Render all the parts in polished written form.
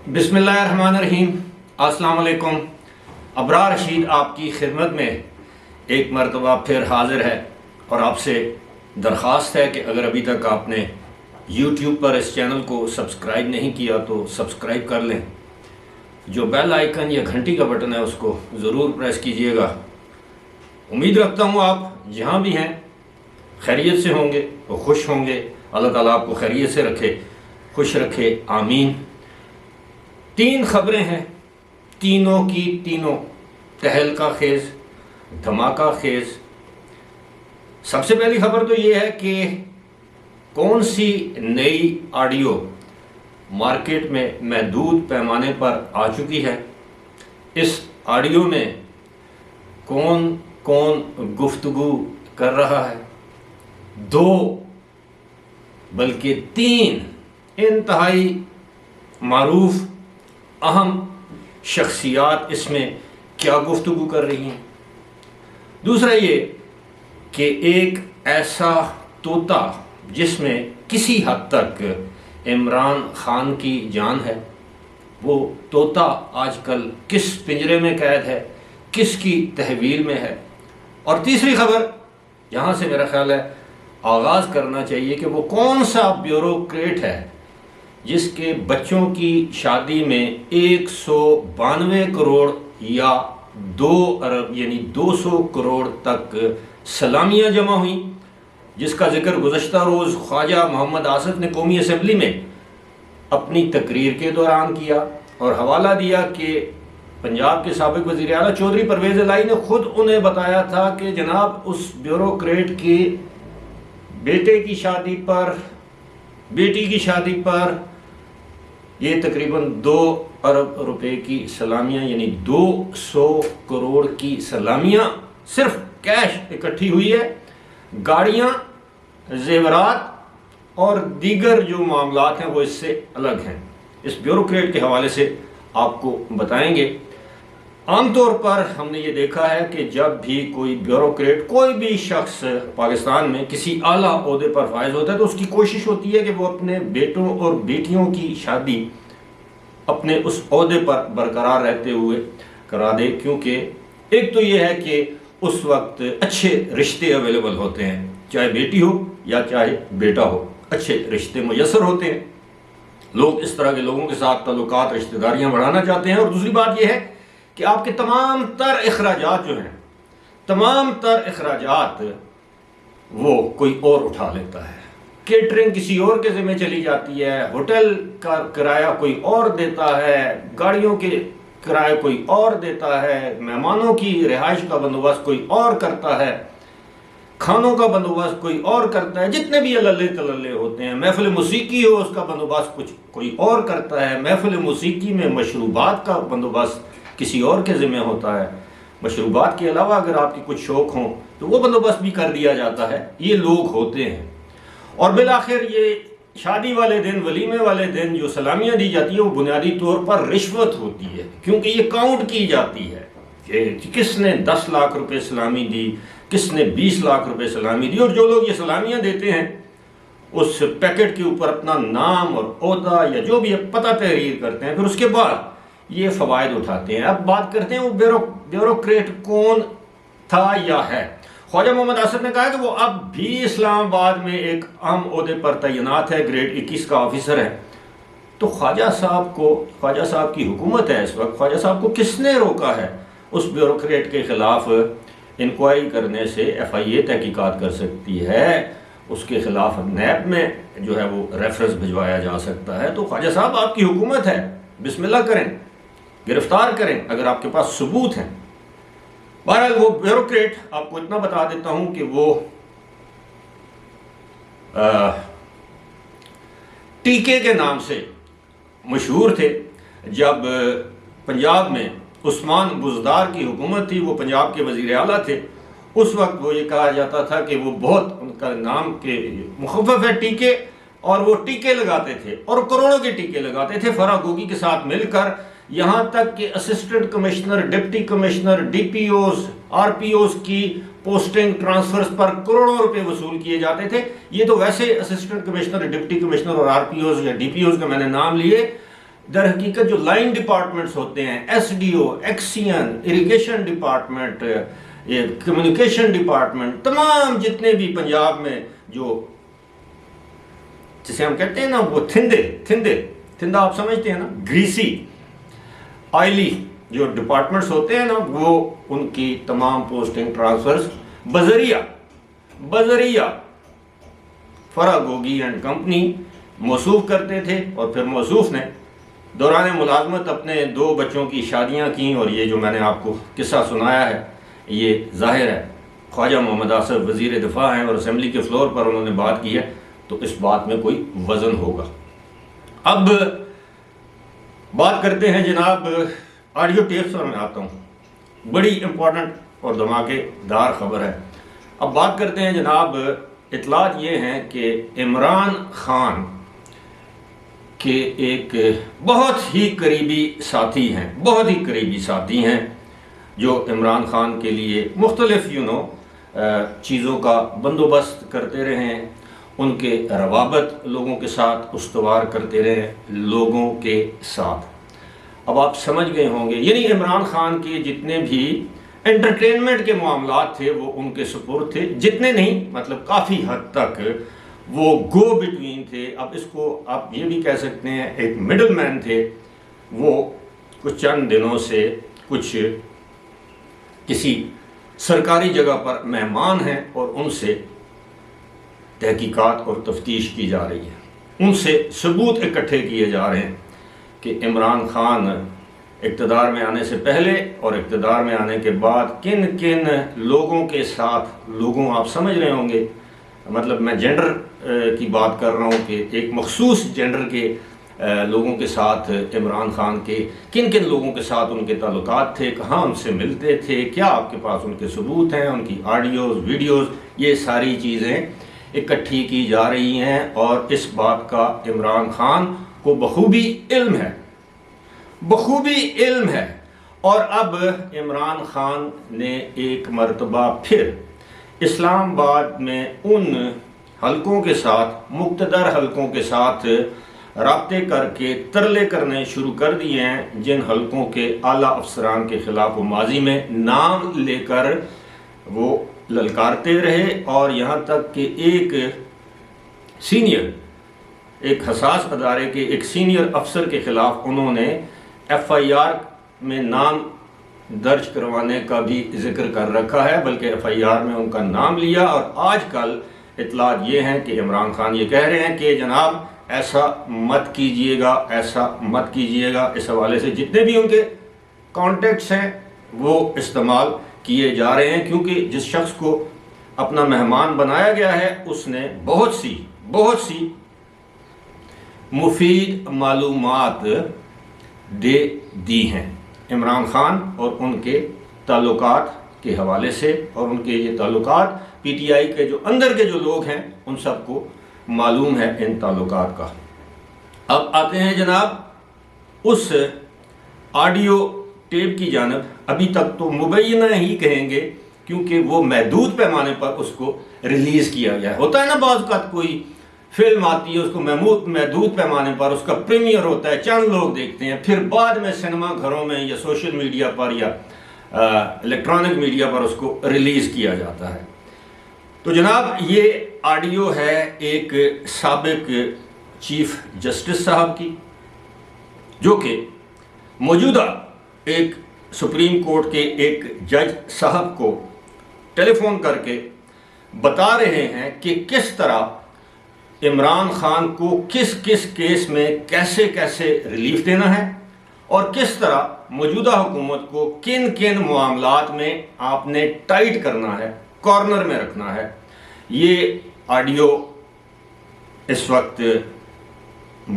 بسم اللہ الرحمن الرحیم۔ السلام علیکم۔ ابرار رشید آپ کی خدمت میں ایک مرتبہ پھر حاضر ہے اور آپ سے درخواست ہے کہ اگر ابھی تک آپ نے یوٹیوب پر اس چینل کو سبسکرائب نہیں کیا تو سبسکرائب کر لیں، جو بیل آئیکن یا گھنٹی کا بٹن ہے اس کو ضرور پریس کیجئے گا۔ امید رکھتا ہوں آپ جہاں بھی ہیں خیریت سے ہوں گے، وہ خوش ہوں گے۔ اللہ تعالیٰ آپ کو خیریت سے رکھے، خوش رکھے، آمین۔ 3 خبریں ہیں، تینوں کی تینوں تہلکہ خیز، دھماکہ خیز۔ سب سے پہلی خبر تو یہ ہے کہ کون سی نئی آڈیو مارکیٹ میں محدود پیمانے پر آ چکی ہے، اس آڈیو میں کون کون گفتگو کر رہا ہے۔ 2 بلکہ 3 انتہائی معروف اہم شخصیات اس میں کیا گفتگو کر رہی ہیں۔ دوسرا یہ کہ ایک ایسا طوطا جس میں کسی حد تک عمران خان کی جان ہے، وہ طوطا آج کل کس پنجرے میں قید ہے، کس کی تحویل میں ہے۔ اور تیسری خبر یہاں سے میرا خیال ہے آغاز کرنا چاہیے کہ وہ کون سا بیوروکریٹ ہے جس کے بچوں کی شادی میں 192 کروڑ یا 2 ارب یعنی 200 کروڑ تک سلامیاں جمع ہوئیں، جس کا ذکر گزشتہ روز خواجہ محمد آصف نے قومی اسمبلی میں اپنی تقریر کے دوران کیا اور حوالہ دیا کہ پنجاب کے سابق وزیر اعلیٰ چودھری پرویز الہی نے خود انہیں بتایا تھا کہ جناب اس بیوروکریٹ کی بیٹے کی شادی پر، بیٹی کی شادی پر یہ تقریباً 2 ارب روپے کی سلامیاں یعنی 200 کروڑ کی سلامیاں صرف کیش اکٹھی ہوئی ہے۔ گاڑیاں، زیورات اور دیگر جو معاملات ہیں وہ اس سے الگ ہیں۔ اس بیوروکریٹ کے حوالے سے آپ کو بتائیں گے۔ عام طور پر ہم نے یہ دیکھا ہے کہ جب بھی کوئی بیوروکریٹ، کوئی بھی شخص پاکستان میں کسی اعلیٰ عہدے پر فائز ہوتا ہے تو اس کی کوشش ہوتی ہے کہ وہ اپنے بیٹوں اور بیٹیوں کی شادی اپنے اس عہدے پر برقرار رہتے ہوئے کرا دے، کیونکہ ایک تو یہ ہے کہ اس وقت اچھے رشتے اویلیبل ہوتے ہیں، چاہے بیٹی ہو یا چاہے بیٹا ہو، اچھے رشتے میسر ہوتے ہیں۔ لوگ اس طرح کے لوگوں کے ساتھ تعلقات، رشتہ داریاں بڑھانا چاہتے ہیں۔ اور دوسری بات یہ ہے کہ آپ کے تمام تر اخراجات جو ہیں، تمام تر اخراجات وہ کوئی اور اٹھا لیتا ہے۔ کیٹرنگ کسی اور کے ذمہ چلی جاتی ہے، ہوٹل کا کرایہ کوئی اور دیتا ہے، گاڑیوں کے کرایہ کوئی اور دیتا ہے، مہمانوں کی رہائش کا بندوبست کوئی اور کرتا ہے، کھانوں کا بندوبست کوئی اور کرتا ہے، جتنے بھی عللے تللے ہوتے ہیں، محفل موسیقی ہو اس کا بندوبست کچھ کوئی اور کرتا ہے، محفل موسیقی میں مشروبات کا بندوبست کسی اور کے ذمہ ہوتا ہے، مشروبات کے علاوہ اگر آپ کی کچھ شوق ہوں تو وہ بندوبست بھی کر دیا جاتا ہے۔ یہ لوگ ہوتے ہیں۔ اور بالآخر یہ شادی والے دن، ولیمے والے دن جو سلامیاں دی جاتی ہیں وہ بنیادی طور پر رشوت ہوتی ہے، کیونکہ یہ کاؤنٹ کی جاتی ہے کہ کس نے 10 لاکھ روپے سلامی دی، کس نے 20 لاکھ روپے سلامی دی۔ اور جو لوگ یہ سلامیاں دیتے ہیں اس پیکٹ کے اوپر اپنا نام اور عہدہ یا جو بھی پتہ تحریر کرتے ہیں، پھر اس کے بعد یہ فوائد اٹھاتے ہیں۔ اب بات کرتے ہیں وہ بیوروکریٹ کون تھا یا ہے۔ خواجہ محمد آصف نے کہا کہ وہ اب بھی اسلام آباد میں ایک اہم عہدے پر تعینات ہے، گریڈ 21 کا آفیسر ہے۔ تو خواجہ صاحب کی حکومت ہے اس وقت، خواجہ صاحب کو کس نے روکا ہے اس بیوروکریٹ کے خلاف انکوائری کرنے سے؟ FIA تحقیقات کر سکتی ہے، اس کے خلاف نیب میں جو ہے وہ ریفرنس بھجوایا جا سکتا ہے۔ تو خواجہ صاحب آپ کی حکومت ہے، بسم اللہ کریں، گرفتار کریں اگر آپ کے پاس ثبوت ہیں۔ بہرحال وہ بیوروکریٹ آپ کو اتنا بتا دیتا ہوں کہ وہ ٹیکے کے نام سے مشہور تھے۔ جب پنجاب میں عثمان بزدار کی حکومت تھی، وہ پنجاب کے وزیر اعلیٰ تھے، اس وقت وہ یہ کہا جاتا تھا کہ وہ بہت، ان کا نام کے مخفف ہے ٹیکے، اور وہ ٹیکے لگاتے تھے اور کروڑوں کے ٹیکے لگاتے تھے فرا گوگی کے ساتھ مل کر، یہاں تک کہ assistant commissioner, deputy commissioner, DPOs، RPOs کی پوسٹنگ ٹرانسفرز پر کروڑوں روپے وصول کیے جاتے تھے۔ یہ تو ویسے اسسٹنٹ کمشنر، ڈپٹی کمشنر اور RPOs یا DPOs کا میں نے نام لیے، در حقیقت جو لائن ڈپارٹمنٹس ہوتے ہیں، S D O, XEN, irrigation department, communication department, تمام جتنے بھی پنجاب میں جو جسے ہم کہتے ہیں نا وہ تھندہ آپ سمجھتے ہیں نا، گریسی آئلی جو ڈپارٹمنٹس ہوتے ہیں نا، وہ ان کی تمام پوسٹنگ ٹرانسفرز بذریعہ فرح گوگی اینڈ کمپنی موصوف کرتے تھے، اور پھر موصوف نے دوران ملازمت اپنے 2 بچوں کی شادیاں کیں، اور یہ جو میں نے آپ کو قصہ سنایا ہے یہ ظاہر ہے خواجہ محمد آصف وزیر دفاع ہیں اور اسمبلی کے فلور پر انہوں نے بات کی ہے، تو اس بات میں کوئی وزن ہوگا۔ اب بات کرتے ہیں جناب آڈیو ٹیپس پر، میں آتا ہوں، بڑی امپورٹنٹ اور دھماکے دار خبر ہے۔ اب بات کرتے ہیں جناب، اطلاعات یہ ہیں کہ عمران خان کے ایک بہت ہی قریبی ساتھی ہیں جو عمران خان کے لیے مختلف چیزوں کا بندوبست کرتے رہے ہیں، ان کے روابط لوگوں کے ساتھ استوار کرتے رہے لوگوں کے ساتھ۔ اب آپ سمجھ گئے ہوں گے، یعنی عمران خان کے جتنے بھی انٹرٹینمنٹ کے معاملات تھے وہ ان کے سپرد تھے، جتنے نہیں مطلب کافی حد تک وہ گو بٹوین تھے۔ اب اس کو آپ یہ بھی کہہ سکتے ہیں ایک مڈل مین تھے، وہ کچھ چند دنوں سے کسی سرکاری جگہ پر مہمان ہیں اور ان سے تحقیقات اور تفتیش کی جا رہی ہے، ان سے ثبوت اکٹھے کیے جا رہے ہیں کہ عمران خان اقتدار میں آنے سے پہلے اور اقتدار میں آنے کے بعد کن لوگوں کے ساتھ، آپ سمجھ رہے ہوں گے، مطلب میں جینڈر کی بات کر رہا ہوں کہ ایک مخصوص جینڈر کے لوگوں کے ساتھ عمران خان کے کن لوگوں کے ساتھ ان کے تعلقات تھے، کہاں ان سے ملتے تھے، کیا آپ کے پاس ان کے ثبوت ہیں، ان کی آڈیوز، ویڈیوز، یہ ساری چیزیں اکٹھی کی جا رہی ہیں، اور اس بات کا عمران خان کو بخوبی علم ہے۔ اور اب عمران خان نے ایک مرتبہ پھر اسلام آباد میں ان حلقوں کے ساتھ، مقتدر حلقوں کے ساتھ رابطے کر کے ترلے کرنے شروع کر دیے ہیں، جن حلقوں کے اعلیٰ افسران کے خلاف وہ ماضی میں نام لے کر وہ للکارتے رہے، اور یہاں تک کہ ایک حساس ادارے کے ایک سینئر افسر کے خلاف انہوں نے ایف آئی آر میں نام درج کروانے کا بھی ذکر کر رکھا ہے، بلکہ ایف آئی آر میں ان کا نام لیا۔ اور آج کل اطلاعات یہ ہیں کہ عمران خان یہ کہہ رہے ہیں کہ جناب ایسا مت کیجئے گا۔ اس حوالے سے جتنے بھی ان کے کانٹیکٹس ہیں وہ استعمال کیے جا رہے ہیں، کیونکہ جس شخص کو اپنا مہمان بنایا گیا ہے اس نے بہت سی مفید معلومات دے دی ہیں عمران خان اور ان کے تعلقات کے حوالے سے، اور ان کے یہ تعلقات پی ٹی آئی کے جو اندر کے جو لوگ ہیں ان سب کو معلوم ہے ان تعلقات کا۔ اب آتے ہیں جناب اس آڈیو ٹیپ کی جانب۔ ابھی تک تو مبینہ ہی کہیں گے کیونکہ وہ محدود پیمانے پر اس کو ریلیز کیا گیا ہے۔ ہوتا ہے نا بعض اوقات کوئی فلم آتی ہے، اس کو محدود پیمانے پر اس کا پریمیئر ہوتا ہے، چند لوگ دیکھتے ہیں، پھر بعد میں سنیما گھروں میں یا سوشل میڈیا پر یا الیکٹرانک میڈیا پر اس کو ریلیز کیا جاتا ہے۔ تو جناب یہ آڈیو ہے ایک سابق چیف جسٹس صاحب کی، جو کہ موجودہ ایک سپریم کورٹ کے ایک جج صاحب کو ٹیلی فون کر کے بتا رہے ہیں کہ کس طرح عمران خان کو کس کیس میں کیسے ریلیف دینا ہے، اور کس طرح موجودہ حکومت کو کن معاملات میں آپ نے ٹائٹ کرنا ہے، کارنر میں رکھنا ہے۔ یہ آڈیو اس وقت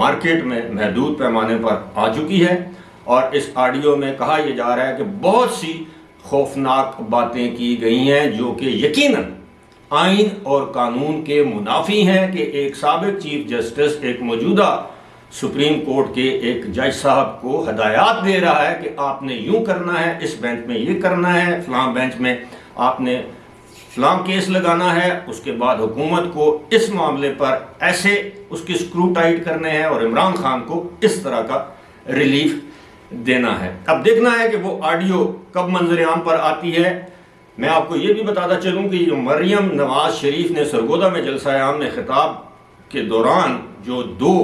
مارکیٹ میں محدود پیمانے پر آ چکی ہے، اور اس آڈیو میں کہا یہ جا رہا ہے کہ بہت سی خوفناک باتیں کی گئی ہیں جو کہ یقیناً آئین اور قانون کے منافی ہیں، کہ ایک سابق چیف جسٹس ایک موجودہ سپریم کورٹ کے ایک جج صاحب کو ہدایات دے رہا ہے کہ آپ نے یوں کرنا ہے، اس بینچ میں یہ کرنا ہے، فلاں بینچ میں آپ نے فلاں کیس لگانا ہے، اس کے بعد حکومت کو اس معاملے پر ایسے اس کی سکرو ٹائٹ کرنے ہیں، اور عمران خان کو اس طرح کا ریلیف دینا ہے۔ اب دیکھنا ہے کہ وہ آڈیو کب منظر عام پر آتی ہے۔ میں آپ کو یہ بھی بتاتا چلوں کہ جو مریم نواز شریف نے سرگودا میں جلسہ عام میں خطاب کے دوران جو 2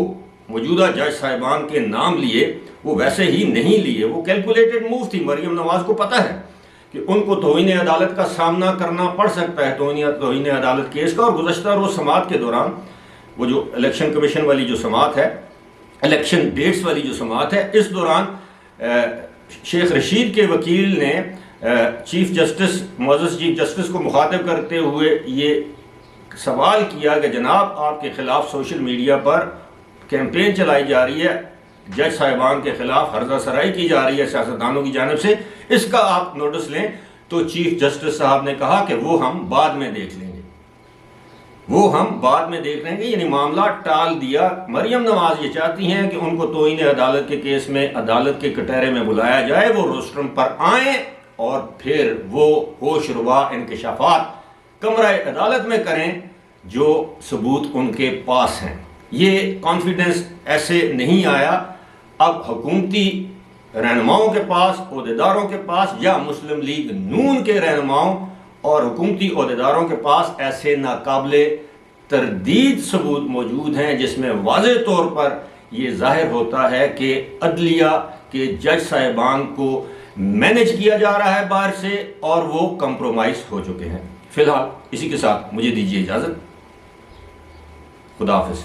موجودہ جج صاحبان کے نام لیے، وہ ویسے ہی نہیں لیے، وہ کیلکولیٹڈ موو تھی۔ مریم نواز کو پتہ ہے کہ ان کو توہین عدالت کا سامنا کرنا پڑ سکتا ہے، توہین عدالت کیس کا۔ اور گزشتہ روز سماعت کے دوران وہ جو الیکشن کمیشن والی جو سماعت ہے، الیکشن ڈیٹس والی جو سماعت ہے، اس دوران شیخ رشید کے وکیل نے چیف جسٹس، معزز چیف جسٹس کو مخاطب کرتے ہوئے یہ سوال کیا کہ جناب آپ کے خلاف سوشل میڈیا پر کیمپین چلائی جا رہی ہے، جج صاحبان کے خلاف ہرزہ سرائی کی جا رہی ہے سیاستدانوں کی جانب سے، اس کا آپ نوٹس لیں۔ تو چیف جسٹس صاحب نے کہا کہ وہ ہم بعد میں دیکھ لیں گے، وہ ہم بعد میں دیکھ لیں گے، یعنی معاملہ ٹال دیا۔ مریم نواز یہ چاہتی ہیں کہ ان کو توہین عدالت کے کیس میں عدالت کے کٹہرے میں بلایا جائے، وہ روسٹرم پر آئیں اور پھر وہ ہوش ربا انکشافات کمرہ عدالت میں کریں جو ثبوت ان کے پاس ہیں۔ یہ کانفیڈنس ایسے نہیں آیا۔ اب حکومتی رہنماؤں کے پاس، عہدیداروں کے پاس، یا مسلم لیگ نون کے رہنماؤں اور حکومتی عہدیداروں کے پاس ایسے ناقابل تردید ثبوت موجود ہیں جس میں واضح طور پر یہ ظاہر ہوتا ہے کہ عدلیہ کے جج صاحبان کو مینج کیا جا رہا ہے باہر سے، اور وہ کمپرومائز ہو چکے ہیں۔ فی الحال اسی کے ساتھ مجھے دیجیے اجازت۔ خدا حافظ۔